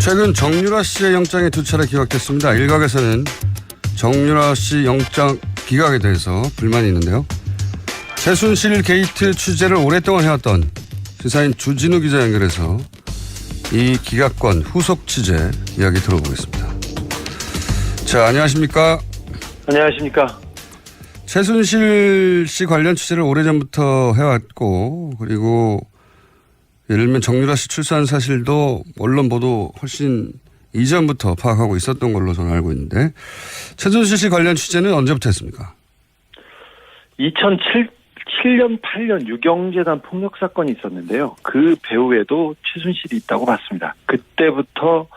최근 정유라 씨의 영장이 두 차례 기각됐습니다. 일각에서는 정유라 씨 영장 기각에 대해서 불만이 있는데요. 최순실 게이트 취재를 오랫동안 해왔던 시사인 주진우 기자 연결해서 이 기각권 후속 취재 이야기 들어보겠습니다. 자, 안녕하십니까? 안녕하십니까? 최순실 씨 관련 취재를 오래전부터 해왔고, 그리고 예를 들면 정유라 씨 출산 사실도 언론 보도 훨씬 이전부터 파악하고 있었던 걸로 저는 알고 있는데, 최순실 씨 관련 취재는 언제부터 했습니까? 2007년, 8년 유경재단 폭력 사건이 있었는데요. 그 배후에도 최순실이 있다고 봤습니다. 그때부터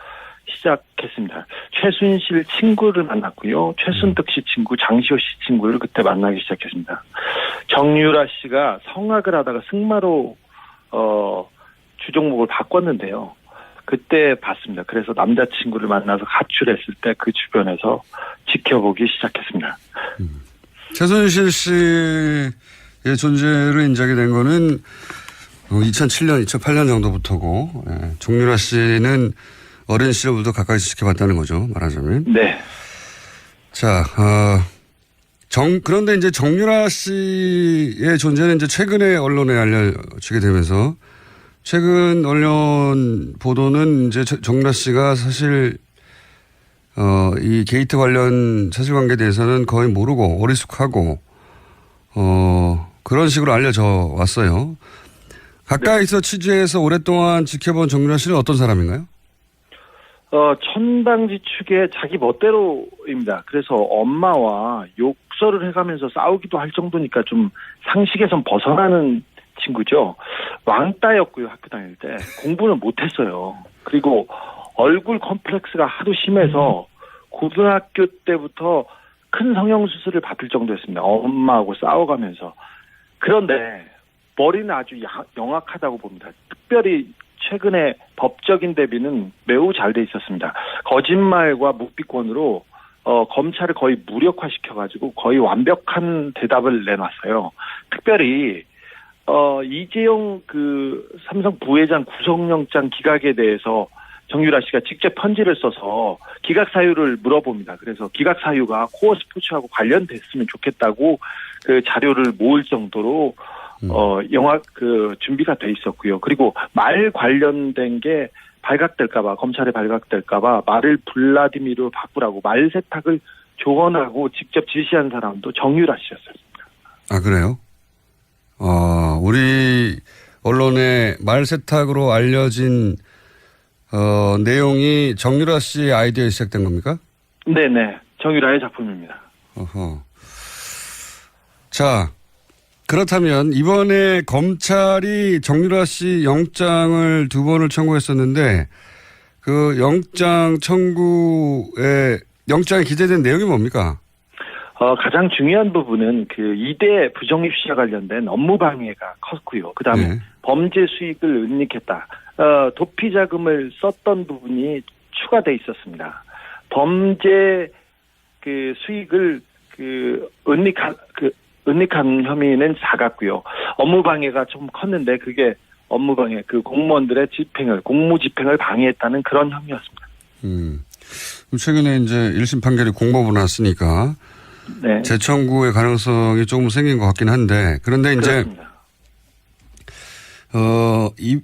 시작했습니다. 최순실 친구를 만났고요. 최순득 씨 친구, 장시호 씨 친구를 그때 만나기 시작했습니다. 정유라 씨가 성악을 하다가 승마로 주종목을 바꿨는데요. 그때 봤습니다. 그래서 남자친구를 만나서 가출했을 때 그 주변에서 지켜보기 시작했습니다. 최순실 씨의 존재를 인정이 된 거는 2007년, 2008년 정도부터고, 정유라 씨는 어린 시절부터 가까이서 지켜봤다는 거죠, 말하자면. 네. 자, 그런데 이제 정유라 씨의 존재는 이제 최근에 언론에 알려지게 되면서, 최근 언론 보도는 이제 정유라 씨가 사실, 이 게이트 관련 사실관계에 대해서는 거의 모르고 어리숙하고, 그런 식으로 알려져 왔어요. 가까이서 취재해서 오랫동안 지켜본 정유라 씨는 어떤 사람인가요? 천방지축의 자기 멋대로입니다. 그래서 엄마와 욕설을 해가면서 싸우기도 할 정도니까 좀 상식에선 벗어나는 친구죠. 왕따였고요, 학교 다닐 때. 공부는 못했어요. 그리고 얼굴 컴플렉스가 하도 심해서 고등학교 때부터 큰 성형수술을 받을 정도였습니다. 엄마하고 싸워가면서. 그런데 머리는 아주 영악하다고 봅니다. 특별히 최근에 법적인 대비는 매우 잘 돼 있었습니다. 거짓말과 묵비권으로 검찰을 거의 무력화시켜가지고 거의 완벽한 대답을 내놨어요. 특별히 이재용 그 삼성 부회장 구속영장 기각에 대해서 정유라 씨가 직접 편지를 써서 기각 사유를 물어봅니다. 그래서 기각 사유가 코어 스포츠하고 관련됐으면 좋겠다고 그 자료를 모을 정도로 영화 준비가 돼 있었고요. 그리고 말 관련된 게 발각될까봐, 검찰에 발각될까봐 말을 블라디미르로 바꾸라고 말 세탁을 조언하고 직접 지시한 사람도 정유라 씨였습니다. 아, 그래요? 우리 언론에 말 세탁으로 알려진 내용이 정유라 씨의 아이디어에 시작된 겁니까? 네네. 정유라의 작품입니다. 어허. 자, 그렇다면 이번에 검찰이 정유라 씨 영장을 2번을 청구했었는데 그 영장 청구에 영장에 기재된 내용이 뭡니까? 가장 중요한 부분은 그 이대 부정입 시와 관련된 업무 방해가 컸고요. 그다음에 네. 범죄 수익을 은닉했다. 도피 자금을 썼던 부분이 추가돼 있었습니다. 범죄 그 수익을 은닉한 혐의는 작았고요. 업무 방해가 좀 컸는데 그게 업무 방해, 그 공무원들의 공무 집행을 방해했다는 그런 혐의였습니다. 최근에 이제 1심 판결이 공법으로 났으니까 네. 재청구의 가능성이 조금 생긴 것 같긴 한데 그런데 이제 그렇습니다.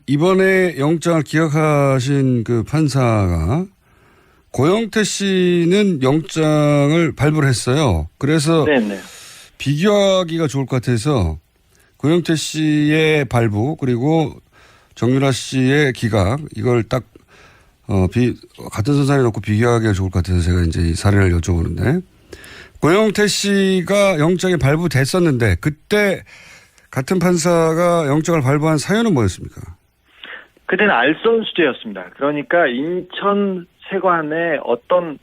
이번에 영장을 기각하신 그 판사가 고영태 씨는 영장을 발부를 했어요. 그래서 네네. 비교하기가 좋을 것 같아서 고영태 씨의 발부 그리고 정유라 씨의 기각 이걸 딱 같은 선상에 놓고 비교하기가 좋을 것 같아서 제가 이제 이 사례를 여쭤보는데 고영태 씨가 영장이 발부됐었는데 그때 같은 판사가 영장을 발부한 사유는 뭐였습니까? 그때는 알선수재였습니다. 그러니까 인천 세관의 어떤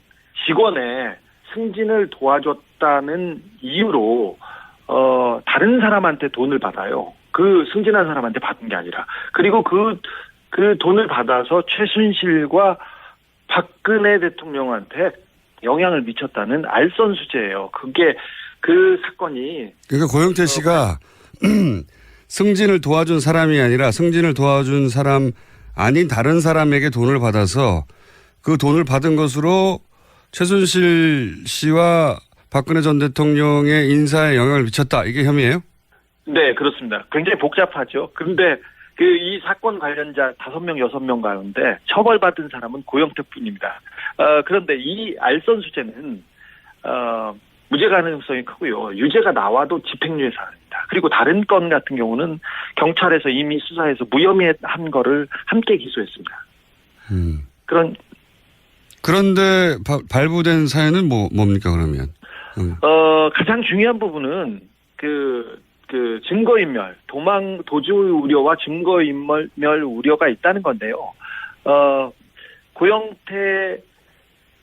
직원의 승진을 도와줬다는 이유로 다른 사람한테 돈을 받아요. 그 승진한 사람한테 받은 게 아니라. 그리고 그 돈을 받아서 최순실과 박근혜 대통령한테 영향을 미쳤다는 알선수재예요. 그게 그 사건이. 그러니까 고영태 씨가 승진을 도와준 사람이 아니라 승진을 도와준 사람 아닌 다른 사람에게 돈을 받아서 그 돈을 받은 것으로 최순실 씨와 박근혜 전 대통령의 인사에 영향을 미쳤다. 이게 혐의예요? 네, 그렇습니다. 굉장히 복잡하죠. 그런데 이 사건 관련자 5명, 6명 가운데 처벌받은 사람은 고영태뿐입니다. 그런데 이 알선수재는 무죄 가능성이 크고요. 유죄가 나와도 집행유예 사안입니다. 그리고 다른 건 같은 경우는 경찰에서 이미 수사해서 무혐의한 거를 함께 기소했습니다. 그런데 발부된 사연은 뭡니까 그러면? 가장 중요한 부분은 그 증거인멸, 도주 우려와 증거인멸 우려가 있다는 건데요.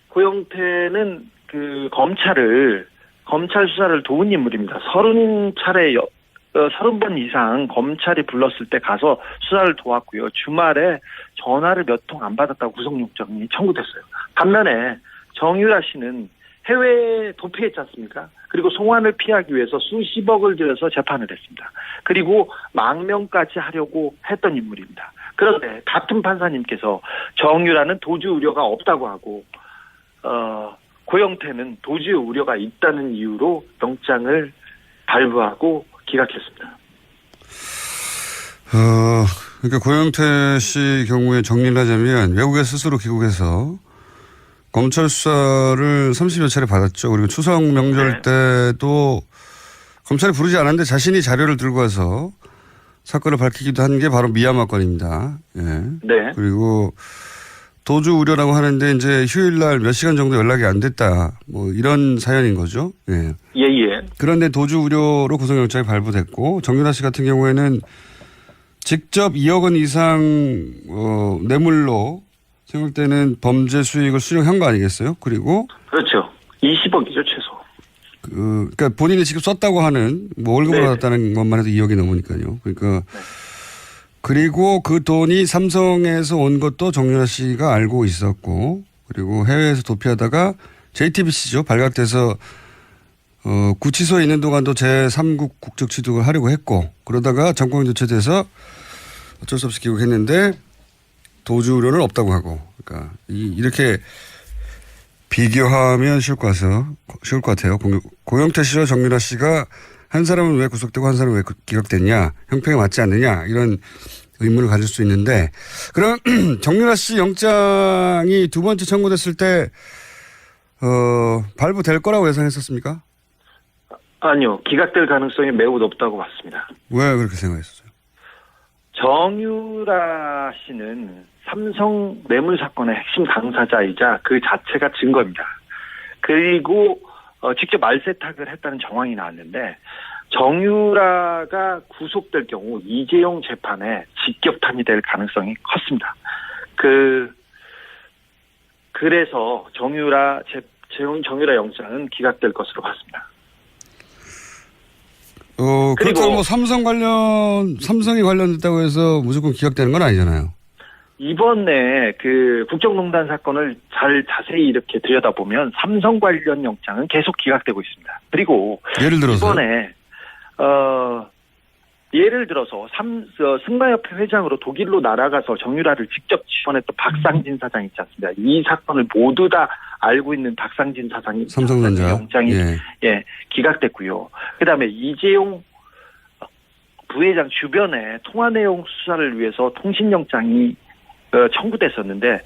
고영태는 검찰 수사를 도운 인물입니다. 30번 이상 검찰이 불렀을 때 가서 수사를 도왔고요. 주말에 전화를 몇 통 안 받았다고 구속영장이 청구됐어요. 반면에 정유라 씨는 해외에 도피했지 않습니까? 그리고 송환을 피하기 위해서 수십억을 들여서 재판을 했습니다. 그리고 망명까지 하려고 했던 인물입니다. 그런데 같은 판사님께서 정유라는 도주 우려가 없다고 하고 고영태는 도주 우려가 있다는 이유로 영장을 발부하고 기각했습니다. 그러니까 고영태 씨 경우에 정리를 하자면 외국에 스스로 귀국해서 검찰 수사를 30여 차례 받았죠. 그리고 추석 명절 때도 검찰이 부르지 않았는데 자신이 자료를 들고 와서 사건을 밝히기도 한 게 바로 미얀마 건입니다. 예. 네. 그리고 도주 우려라고 하는데 이제 휴일 날 몇 시간 정도 연락이 안 됐다. 이런 사연인 거죠. 예. 예. 그런데 도주 우려로 구속영장이 발부됐고 정유라 씨 같은 경우에는 직접 2억 원 이상 뇌물로 생각되는 범죄 수익을 수령한 거 아니겠어요? 그리고 그렇죠. 20억이죠 최소. 그러니까 본인이 직접 썼다고 하는 월급을 받았다는 것만 해도 2억이 넘으니까요. 그러니까 그리고 그 돈이 삼성에서 온 것도 정유라 씨가 알고 있었고 그리고 해외에서 도피하다가 JTBC죠. 발각돼서 구치소에 있는 동안도 제3국 국적 취득을 하려고 했고 그러다가 정권 교체돼서 어쩔 수 없이 귀국했는데 도주 우려는 없다고 하고 그러니까 이렇게 비교하면 쉬울 것 같아요. 고영태 씨와 정유라 씨가 한 사람은 왜 구속되고 한 사람은 왜 기각됐냐 형평에 맞지 않느냐 이런 의문을 가질 수 있는데 그럼 정유라 씨 영장이 두 번째 청구됐을 때 발부될 거라고 예상했었습니까? 아니요. 기각될 가능성이 매우 높다고 봤습니다. 왜 그렇게 생각했었어요? 정유라 씨는 삼성 뇌물 사건의 핵심 당사자이자 그 자체가 증거입니다. 그리고 직접 말세탁을 했다는 정황이 나왔는데 정유라가 구속될 경우 이재용 재판에 직격탄이 될 가능성이 컸습니다. 그래서 정유라 영장은 기각될 것으로 봤습니다. 그렇다고 삼성이 관련됐다고 해서 무조건 기각되는 건 아니잖아요. 이번에 국정농단 사건을 자세히 이렇게 들여다보면 삼성 관련 영장은 계속 기각되고 있습니다. 그리고 예를 들어서 이번에 예를 들어서 승마협회 회장으로 독일로 날아가서 정유라를 직접 지원했던 박상진 사장 있지 않습니까? 이 사건을 모두 다 알고 있는 박상진 사장이 삼성전자 영장이 기각됐고요. 그다음에 이재용 부회장 주변에 통화 내용 수사를 위해서 통신영장이 청구됐었는데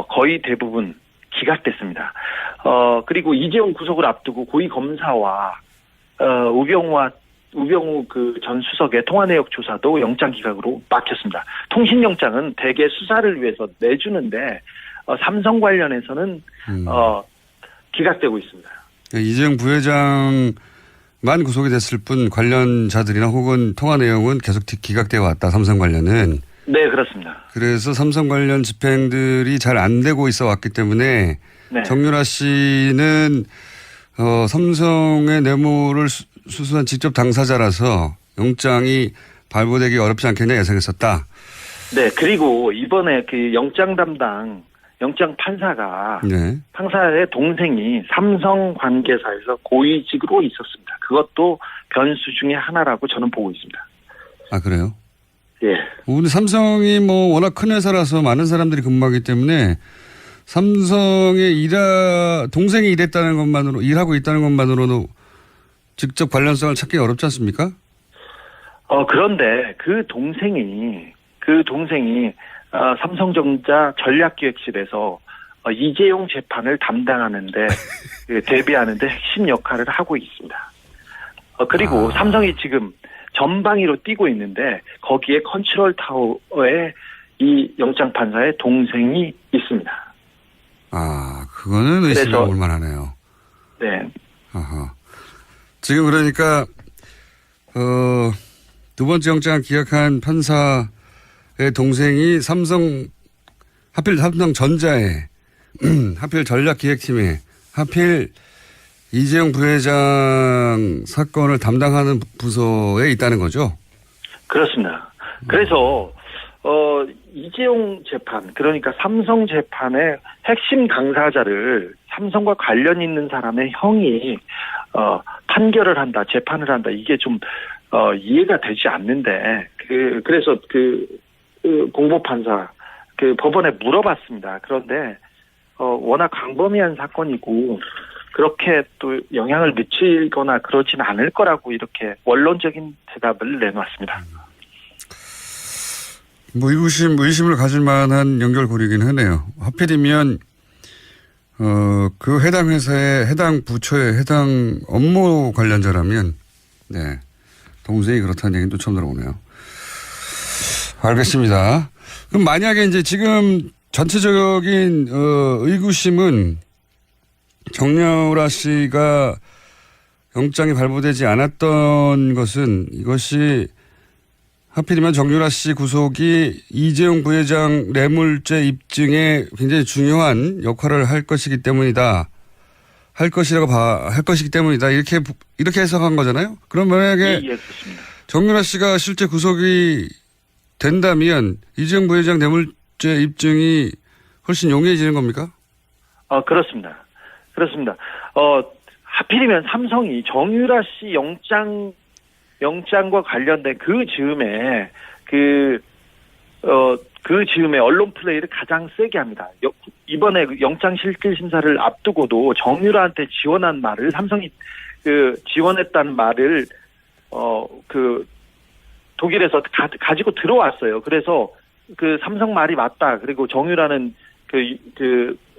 거의 대부분 기각됐습니다. 그리고 이재용 구속을 앞두고 고위 검사와 우병우 전 수석의 통화 내역 조사도 영장 기각으로 막혔습니다. 통신영장은 대개 수사를 위해서 내주는데 삼성 관련해서는 기각되고 있습니다. 이재용 부회장만 구속이 됐을 뿐 관련자들이나 혹은 통화 내용은 계속 기각되어 왔다. 삼성 관련은. 네, 그렇습니다. 그래서 삼성 관련 집행들이 잘 안 되고 있어 왔기 때문에 정유라 씨는 삼성의 뇌물을 수수한 직접 당사자라서 영장이 발부되기 어렵지 않겠냐 예상했었다. 네. 그리고 이번에 영장 판사가 판사의 동생이 삼성 관계사에서 고위직으로 있었습니다. 그것도 변수 중에 하나라고 저는 보고 있습니다. 아, 그래요? 예. 우리 삼성이 워낙 큰 회사라서 많은 사람들이 근무하기 때문에 삼성의 동생이 일하고 있다는 것만으로도 직접 관련성을 찾기 어렵지 않습니까? 그런데 그 동생이 삼성전자 전략기획실에서 이재용 재판을 담당하는데 대비하는데 핵심 역할을 하고 있습니다. 그리고 삼성이 지금 전방위로 뛰고 있는데 거기에 컨트롤 타워에 이 영장 판사의 동생이 있습니다. 그거는 의심이 올만하네요. 네. 아하. 지금 그러니까 두 번째 영장을 기각한 판사의 동생이 하필 삼성전자에 하필 전략기획팀에 하필 이재용 부회장 사건을 담당하는 부서에 있다는 거죠? 그렇습니다. 그래서 이재용 재판, 그러니까 삼성 재판의 핵심 당사자를 삼성과 관련 있는 사람의 형이 판결을 한다, 재판을 한다, 이게 좀 이해가 되지 않는데 그래서 공보판사 법원에 물어봤습니다. 그런데 워낙 광범위한 사건이고 그렇게 또 영향을 미치거나 그러진 않을 거라고 이렇게 원론적인 대답을 내놓았습니다. 의심을 가질 만한 연결고리긴 하네요. 하필이면 그 해당 회사의 해당 부처의 해당 업무 관련자라면 네 동생이 그렇다는 얘기는 또 처음 들어보네요. 알겠습니다. 그럼 만약에 이제 지금 전체적인 의구심은 정유라 씨가 영장이 발부되지 않았던 것은 이것이 하필이면 정유라 씨 구속이 이재용 부회장 뇌물죄 입증에 굉장히 중요한 역할을 할 것이기 때문이다. 할 것이기 때문이다. 이렇게 해석한 거잖아요. 그럼 만약에 정유라 씨가 실제 구속이 된다면 이재용 부회장 뇌물죄 입증이 훨씬 용이해지는 겁니까? 그렇습니다. 하필이면 삼성이 정유라 씨 영장과 관련된 그 즈음에 언론 플레이를 가장 세게 합니다. 이번에 영장 실질 심사를 앞두고도 정유라한테 지원한 말을 삼성이 지원했다는 말을 독일에서 가지고 들어왔어요. 그래서 삼성 말이 맞다. 그리고 정유라는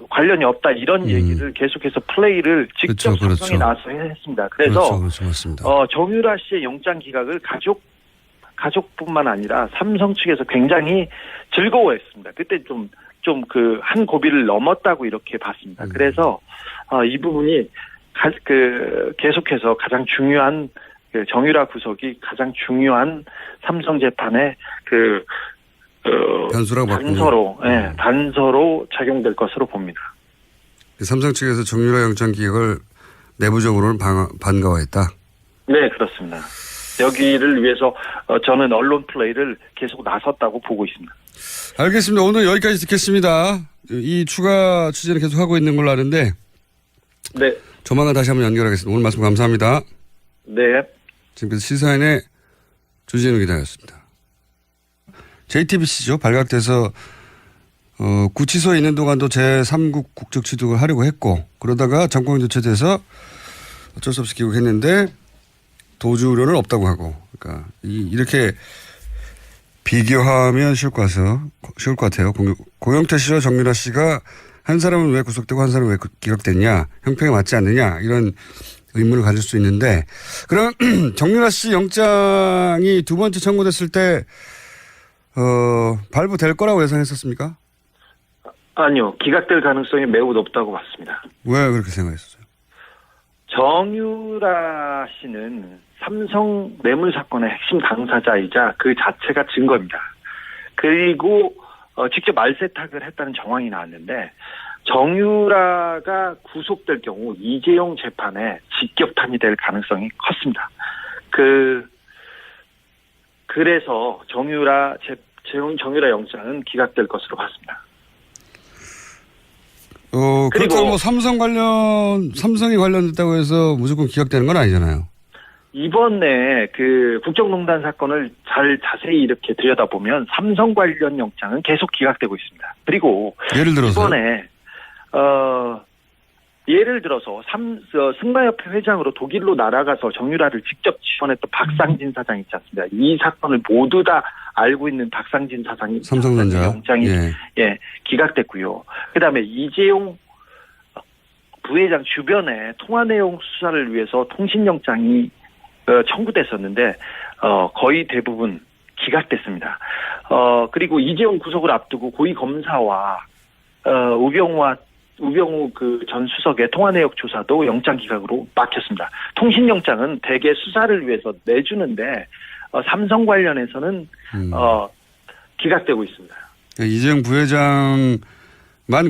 관련이 없다. 이런 얘기를 계속해서 플레이를 직접 그렇죠. 삼성이 나와서 했습니다. 그래서 맞습니다. 정유라 씨의 영장 기각을 가족뿐만 아니라 삼성 측에서 굉장히 즐거워했습니다. 그때 좀 한 고비를 넘었다고 이렇게 봤습니다. 그래서 이 부분이 계속해서 가장 중요한 정유라 구속이 가장 중요한 삼성 재판의 단서로 작용될 것으로 봅니다. 삼성 측에서 정유라 영장 기각을 내부적으로는 반가워했다. 네, 그렇습니다. 여기를 위해서 저는 언론 플레이를 계속 나섰다고 보고 있습니다. 알겠습니다. 오늘 여기까지 듣겠습니다. 이 추가 취재는 계속 하고 있는 걸로 아는데 네. 조만간 다시 한번 연결하겠습니다. 오늘 말씀 감사합니다. 네. 지금까지 시사인의 주진우 기자였습니다. JTBC죠. 발각돼서 구치소에 있는 동안도 제3국 국적 취득을 하려고 했고 그러다가 정권이 교체돼서 어쩔 수 없이 귀국했는데 도주 우려는 없다고 하고 그러니까 이렇게 비교하면 쉬울 것 같아요. 고영태 씨와 정유라 씨가 한 사람은 왜 구속되고 한 사람은 왜 기각됐냐 형평에 맞지 않느냐 이런 의문을 가질 수 있는데 그럼 정유라 씨 영장이 두 번째 청구됐을 때 발부될 거라고 예상했었습니까? 아니요. 기각될 가능성이 매우 높다고 봤습니다. 왜 그렇게 생각했었어요? 정유라 씨는 삼성 뇌물 사건의 핵심 당사자이자 그 자체가 증거입니다. 그리고 직접 말세탁을 했다는 정황이 나왔는데 정유라가 구속될 경우 이재용 재판에 직격탄이 될 가능성이 컸습니다. 그래서 정유라 영장은 기각될 것으로 봤습니다. 그렇다고 뭐 삼성이 관련됐다고 해서 무조건 기각되는 건 아니잖아요. 이번에 국정농단 사건을 자세히 이렇게 들여다보면 삼성 관련 영장은 계속 기각되고 있습니다. 그리고 예를 들어서 예를 들어서 승마협회 회장으로 독일로 날아가서 정유라를 직접 지원했던 박상진 사장 있지 않습니까? 이 사건을 모두 다 알고 있는 박상진 사장이 삼성전자 영장이 기각됐고요. 그다음에 이재용 부회장 주변에 통화 내용 수사를 위해서 통신영장이 청구됐었는데 거의 대부분 기각됐습니다. 그리고 이재용 구속을 앞두고 고위 검사와 우병우 그 전 수석의 통화 내역 조사도 영장 기각으로 막혔습니다. 통신영장은 대개 수사를 위해서 내주는데 삼성 관련해서는 기각되고 있습니다. 이재용 부회장만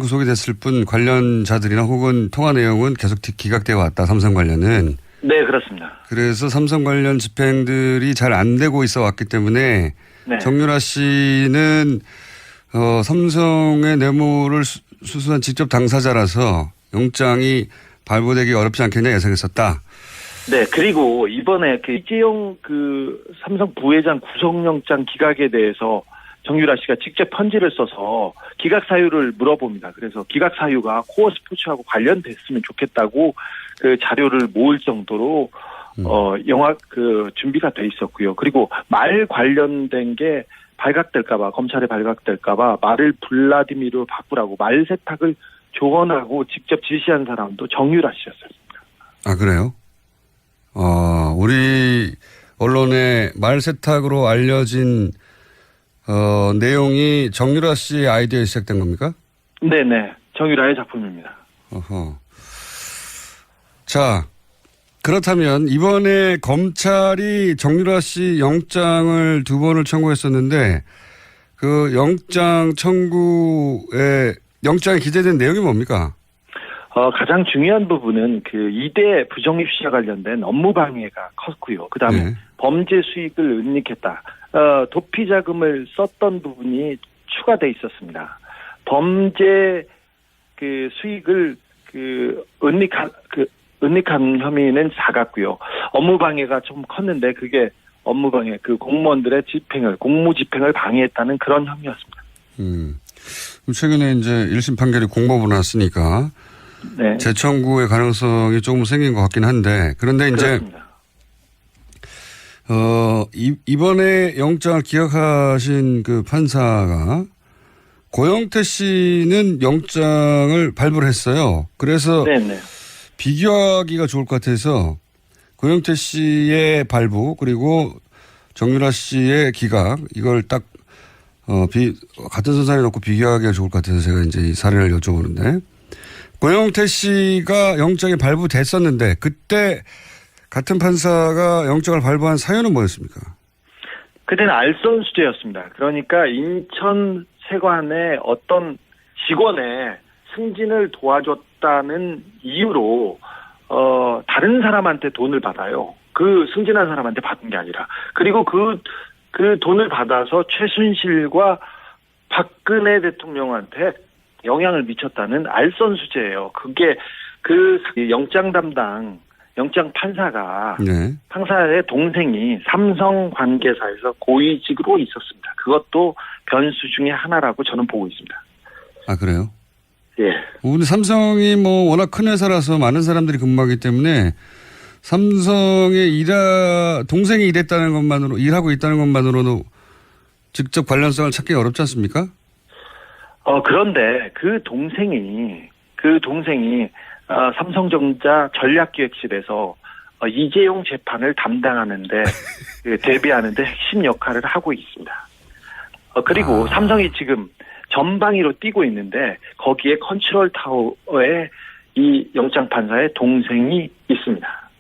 구속이 됐을 뿐 관련자들이나 혹은 통화 내용은 계속 기각되어 왔다. 삼성 관련은. 네, 그렇습니다. 그래서 삼성 관련 집행들이 잘 안 되고 있어 왔기 때문에 네. 정유라 씨는 삼성의 뇌물을 수수한 직접 당사자라서 영장이 발부되기 어렵지 않겠냐 예상했었다. 네, 그리고 이번에 그 이재용 그 삼성 부회장 구속영장 기각에 대해서 정유라 씨가 직접 편지를 써서 기각 사유를 물어봅니다. 그래서 기각 사유가 코어 스포츠하고 관련됐으면 좋겠다고 그 자료를 모을 정도로 영화 그 준비가 돼 있었고요. 그리고 말 관련된 게 발각될까봐 검찰에 발각될까봐 말을 블라디미르로 바꾸라고 말 세탁을 조언하고 직접 지시한 사람도 정유라 씨였습니다. 아 그래요? 우리 언론에 말 세탁으로 알려진 내용이 정유라 씨의 아이디어에 시작된 겁니까? 네네, 정유라의 작품입니다. 어허. 자, 그렇다면 이번에 검찰이 정유라 씨 영장을 2번을 청구했었는데 그 영장 청구에 영장에 기재된 내용이 뭡니까? 가장 중요한 부분은 그 이대 부정입시와 관련된 업무 방해가 컸고요. 그다음에 네. 범죄 수익을 은닉했다. 도피 자금을 썼던 부분이 추가돼 있었습니다. 범죄 그 수익을 은닉한 혐의는 작았고요. 업무 방해가 좀 컸는데 그게 업무 방해, 그 공무원들의 공무 집행을 방해했다는 그런 혐의였습니다. 최근에 이제 1심 판결이 공법으로 났으니까 네. 재청구의 가능성이 조금 생긴 것 같긴 한데 그런데 이제 그렇습니다. 이번에 영장을 기각하신 그 판사가 고영태 씨는 영장을 발부를 했어요. 그래서 네네. 비교하기가 좋을 것 같아서 고영태 씨의 발부 그리고 정유라 씨의 기각 이걸 딱 같은 선상에 놓고 비교하기가 좋을 것 같아서 제가 이제 이 사례를 여쭤보는데 고영태 씨가 영장이 발부됐었는데 그때 같은 판사가 영장을 발부한 사유는 뭐였습니까? 그때는 알선 수재였습니다. 그러니까 인천 세관의 어떤 직원의 승진을 도와줬다는 이유로 다른 사람한테 돈을 받아요. 그 승진한 사람한테 받은 게 아니라. 그리고 그 돈을 받아서 최순실과 박근혜 대통령한테 영향을 미쳤다는 알선 수재예요. 그게 그 영장 판사가 네. 판사의 동생이 삼성 관계사에서 고위직으로 있었습니다. 그것도 변수 중에 하나라고 저는 보고 있습니다. 아 그래요? 예. 근데 삼성이 뭐 워낙 큰 회사라서 많은 사람들이 근무하기 때문에 삼성의 동생이 일하고 있다는 것만으로도 직접 관련성을 찾기 어렵지 않습니까? 그런데 그 동생이 삼성전자 전략기획실에서 이재용 재판을 담당하는데 대비하는데 핵심 역할을 하고 있습니다. 그리고 삼성이 지금 전방위로 뛰고 있는데 거기에 컨트롤 타워에 이 영장 판사의 동생이 있습니다.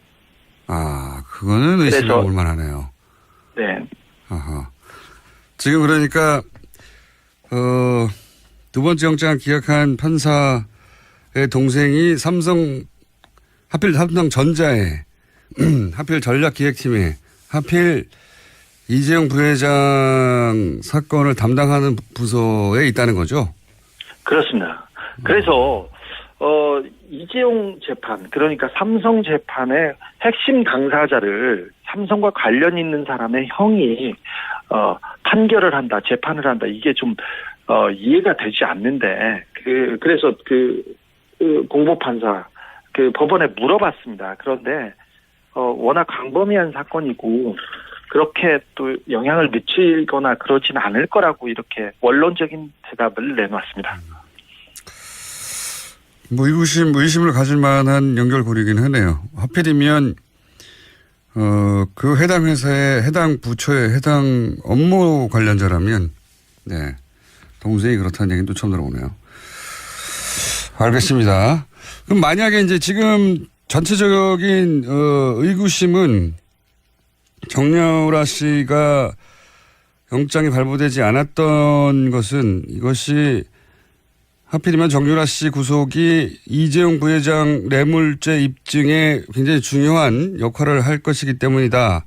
그거는 의심해 볼 만하네요. 네. 아하. 지금 그러니까 두 번째 영장을 기각한 판사의 동생이 하필 삼성전자에 하필 전략기획팀에 하필 이재용 부회장 사건을 담당하는 부서에 있다는 거죠? 그렇습니다. 그래서 이재용 재판, 그러니까 삼성 재판의 핵심 당사자를 삼성과 관련 있는 사람의 형이 판결을 한다, 재판을 한다, 이게 좀 이해가 되지 않는데 그래서 그 공보판사 그 법원에 물어봤습니다. 그런데 워낙 광범위한 사건이고 그렇게 또 영향을 미치거나 그러지는 않을 거라고 이렇게 원론적인 대답을 내놓았습니다. 뭐 의심을 가질 만한 연결고리긴 하네요. 하필이면 그 해당 회사의 해당 부처의 해당 업무 관련자라면 네 동생이 그렇다는 얘기는 또 처음 들어오네요. 알겠습니다. 그럼 만약에 이제 지금 전체적인 의구심은 정유라 씨가 영장이 발부되지 않았던 것은 이것이 하필이면 정유라 씨 구속이 이재용 부회장 뇌물죄 입증에 굉장히 중요한 역할을 할 것이기 때문이다.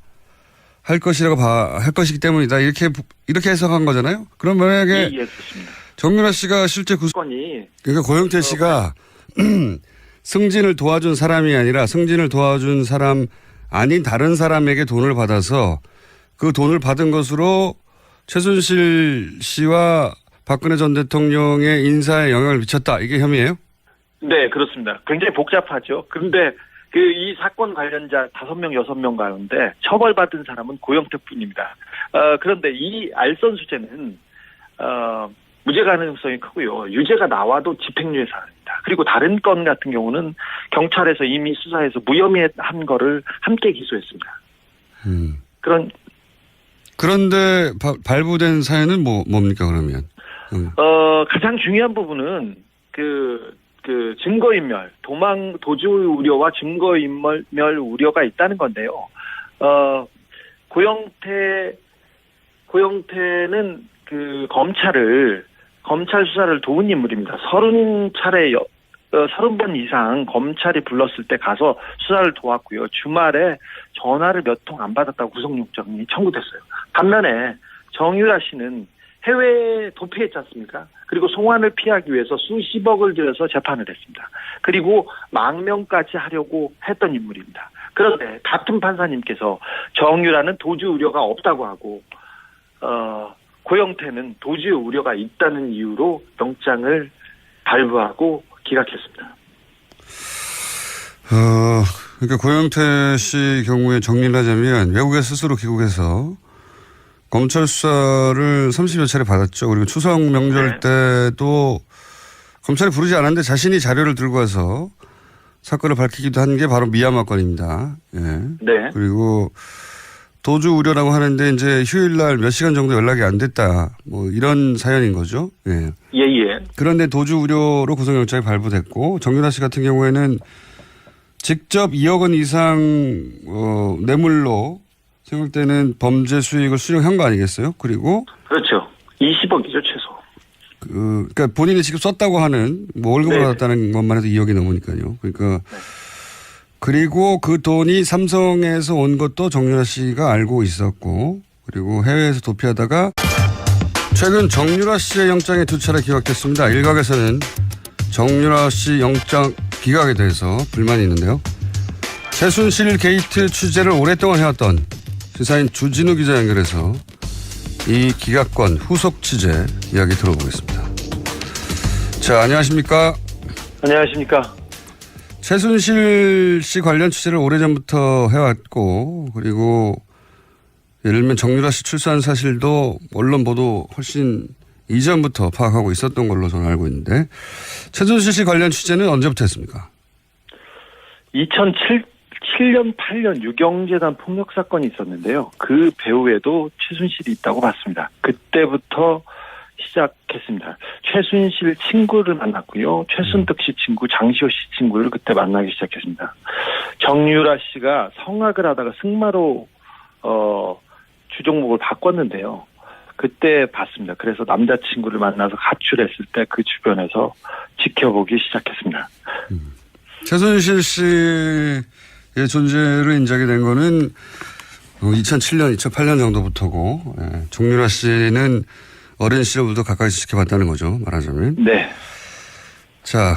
할 것이기 때문이다. 이렇게 해석한 거잖아요. 그럼 만약에 예, 그렇습니다. 정유라 씨가 실제 건이 그러니까 고영태 씨가 승진을 도와준 사람이 아니라 승진을 도와준 사람 아닌 다른 사람에게 돈을 받아서 그 돈을 받은 것으로 최순실 씨와 박근혜 전 대통령의 인사에 영향을 미쳤다. 이게 혐의예요? 네, 그렇습니다. 굉장히 복잡하죠. 그런데 이 사건 관련자 5명, 6명 가운데 처벌받은 사람은 고영태뿐입니다. 그런데 이 알선수재는 무죄 가능성이 크고요. 유죄가 나와도 집행유예 사안입니다. 그리고 다른 건 같은 경우는 경찰에서 이미 수사해서 무혐의한 거를 함께 기소했습니다. 그런데 발부된 사연은 뭡니까 그러면? 가장 중요한 부분은 그 증거인멸, 도주 우려와 증거인멸 우려가 있다는 건데요. 고영태는 그 검찰 수사를 도운 인물입니다. 30번 이상 검찰이 불렀을 때 가서 수사를 도왔고요. 주말에 전화를 몇 통 안 받았다고 구속영장이 청구됐어요. 반면에 정유라 씨는 해외에 도피했지 않습니까? 그리고 송환을 피하기 위해서 수십억을 들여서 재판을 했습니다. 그리고 망명까지 하려고 했던 인물입니다. 그런데 같은 판사님께서 정유라는 도주 우려가 없다고 하고 고영태는 도주 우려가 있다는 이유로 영장을 발부하고 기각했습니다. 그러니까 고영태 씨 경우에 정리를 하자면 외국에 스스로 귀국해서 검찰 수사를 30여 차례 받았죠. 그리고 추석 명절 때도 검찰이 부르지 않았는데 자신이 자료를 들고 와서 사건을 밝히기도 한 게 바로 미얀마 건입니다. 예. 네. 그리고 도주 우려라고 하는데 이제 휴일날 몇 시간 정도 연락이 안 됐다. 뭐 이런 사연인 거죠. 예. 예. 그런데 도주 우려로 구속영장이 발부됐고 정유라 씨 같은 경우에는 직접 2억 원 이상 뇌물로 생각할 때는 범죄 수익을 수령한 거 아니겠어요? 그리고 그렇죠. 20억이죠 최소. 그러니까 본인이 직접 썼다고 하는 뭐 월급을 받았다는 것만 해도 2억이 넘으니까요. 그러니까 그리고 그 돈이 삼성에서 온 것도 정유라 씨가 알고 있었고 그리고 해외에서 도피하다가 최근 정유라 씨의 영장이 2차례 기각됐습니다. 일각에서는 정유라 씨 영장 기각에 대해서 불만이 있는데요. 최순실 게이트 취재를 오랫동안 해왔던 시사인 주진우 기자 연결해서 이 기각권 후속 취재 이야기 들어보겠습니다. 자, 안녕하십니까? 안녕하십니까? 최순실 씨 관련 취재를 오래전부터 해왔고 그리고 예를 들면 정유라 씨 출산 사실도 언론 보도 훨씬 이전부터 파악하고 있었던 걸로 저는 알고 있는데 최순실 씨 관련 취재는 언제부터 했습니까? 2007년 8년 유경재단 폭력 사건이 있었는데요. 그 배후에도 최순실이 있다고 봤습니다. 그때부터 시작했습니다. 최순실 친구를 만났고요. 최순득 씨 친구, 장시호 씨 친구를 그때 만나기 시작했습니다. 정유라 씨가 성악을 하다가 승마로 주종목을 바꿨는데요. 그때 봤습니다. 그래서 남자친구를 만나서 가출했을 때 그 주변에서 지켜보기 시작했습니다. 최순실 씨의 존재를 인정이 된 거는 2007년, 2008년 정도부터고 정유라 씨는 어린 시절부터 가까이서 지켜봤다는 거죠. 말하자면. 네. 자,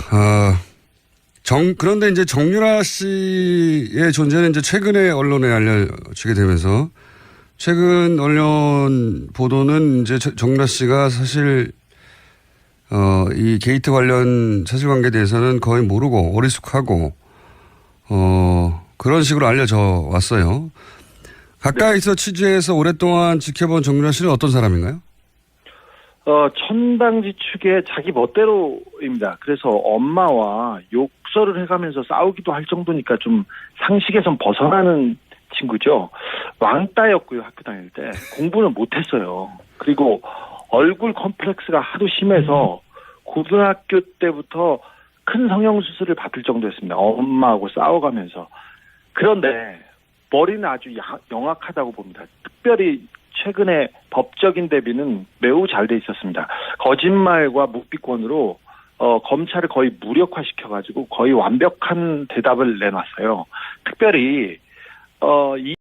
그런데 이제 정유라 씨의 존재는 이제 최근에 언론에 알려지게 되면서 최근 언론 보도는 이제 정유라 씨가 사실 이 게이트 관련 사실관계에 대해서는 거의 모르고 어리숙하고 그런 식으로 알려져 왔어요. 가까이서 취재해서 오랫동안 지켜본 정유라 씨는 어떤 사람인가요? 천당지축의 자기 멋대로입니다. 그래서 엄마와 욕설을 해가면서 싸우기도 할 정도니까 좀 상식에선 벗어나는 친구죠. 왕따였고요, 학교 다닐 때. 공부는 못했어요. 그리고 얼굴 컴플렉스가 하도 심해서 고등학교 때부터 큰 성형수술을 받을 정도였습니다. 엄마하고 싸워가면서. 그런데 머리는 아주 영악하다고 봅니다. 특별히 최근에 법적인 대비는 매우 잘 돼 있었습니다. 거짓말과 묵비권으로 검찰을 거의 무력화시켜가지고 거의 완벽한 대답을 내놨어요. 특별히